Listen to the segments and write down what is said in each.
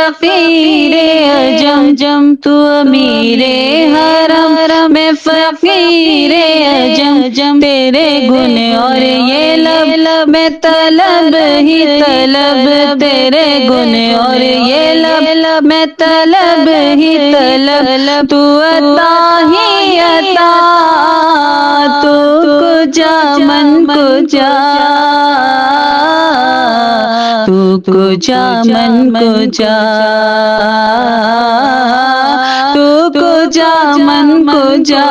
फ़कीरे अजम, तू अमीरे हरम, मैं फ़कीरे अजम। तेरे गुण और ये लब, मैं तलब ही तलब। तेरे गुण और ये लब, मैं तलब ही तलब। तू अता ही अता, तू कुजा मन कुजा, तू कुजा मन कुजा, तू कुजा मन कुजा,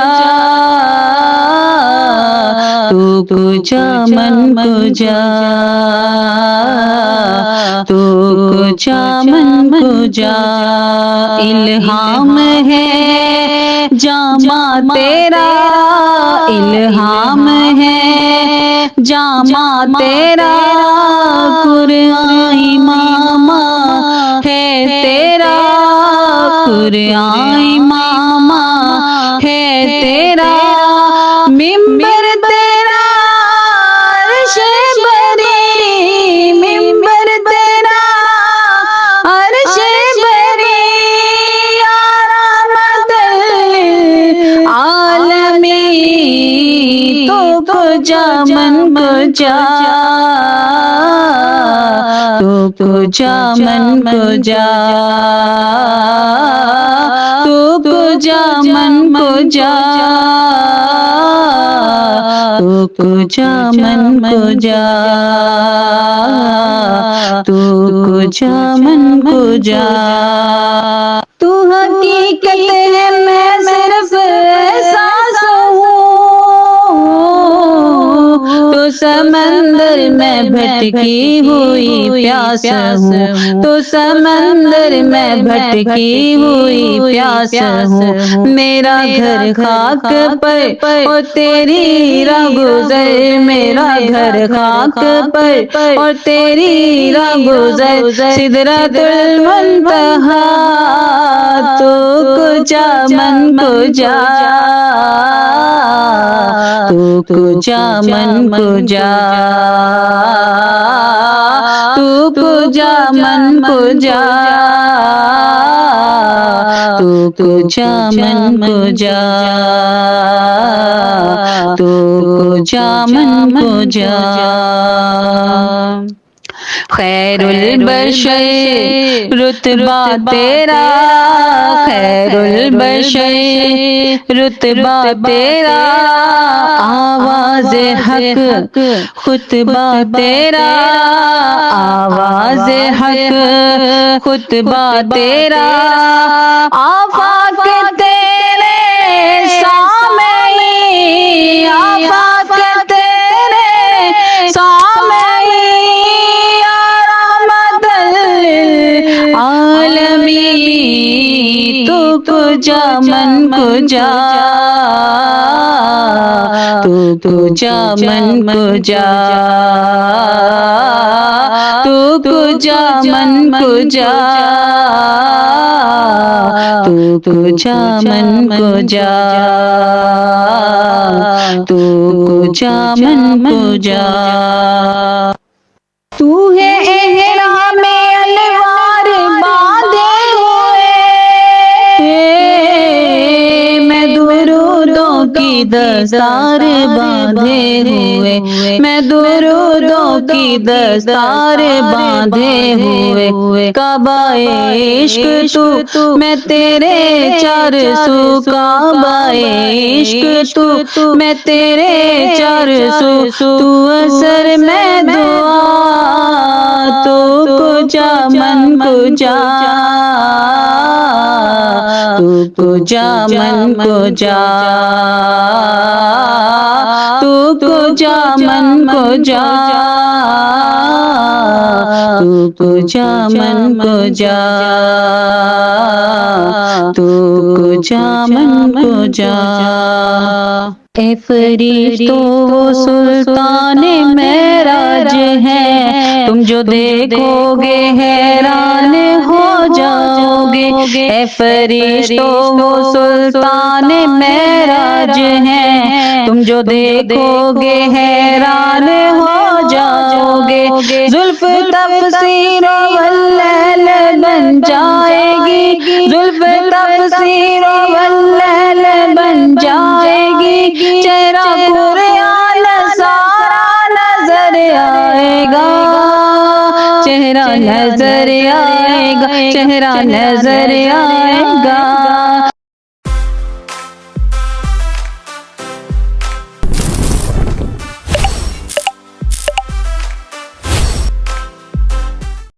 तू कुजा मन कुजा, तू कुजा मन कुजा। इल्हाम है जामा तेरा, इल्हाम है जामा तेरा, कुरआन इमामा है तेरा, कुरआन इमामा है तेरा। मिंबर तेरा अर्श बरी, मिंबर तेरा अर्श बरी, आलमी तो कुजा मन कुजा, तो कुजा मन कुजा, तो कुजा मन कुजा, तो कुजा मन कुजा, तो कुजा मन कुजा। तू हकीकत है मैं सिर्फ एहसास हूँ, तो समंदर में भटकी हुई प्यास हूँ, तो समंदर में भटकी हुई प्यास हूँ। मेरा घर खाक पर और तेरी राह गुज़र, मेरा घर खाक पर और तेरी राह गुज़र। सिदरतुल मुंतहा, तो कुजा मन कुजा, तो कुजा मन कुजा, तो कुजा मन कुजा, तो कुजा मन कुजा, तो कुजा मन कुजा। खैरुल बशर रुतबा तेरा, खैरुल बशर रुतबा तेरा, आवाज़ हक खुतबा तेरा, आवाज़ हक खुतबा तेरा। आफाक तेरे सामई, आफाक तेरे सामई, आलमी तू कुजा मन कुजा, तू कुजा मन कुजा, तू कुजा मन कुजा, तू कुजा मन कुजा, तू कुजा मन कुजा। तू है एहराम में अलवार बांधे हुए, मैं दुरूदों की दस्तार बांधे हुए, मैं दुरूदों की दस्तार बांधे हुए। काबाए इश्क तू, मैं तेरे चार सू, काबाए इश्क तू, मैं तेरे चार सू। तू असर में दुआ, तो कुजा मन कुजा, तू कुजा मन कुजा, तू कुजा मन कुजा, तू कुजा मन कुजा, तू कुजा मन कुजा। ए फरिश्तों वो सुल्तान मेराज है, तुम जो देखोगे हैरान हो जाओगे। ए फरिश्तों वो सुल्तान मेराज है, तुम जो देखोगे हैरान हो जाओगे। जुल्फ तफसीर वल्लैल बन जाएगी, जुल्फ़े तफ़सीर वल्लैल बन जाएगी, चेहरा कुरान सारा नजर आएगा, चेहरा नजर आएगा, चेहरा नजर आएगा।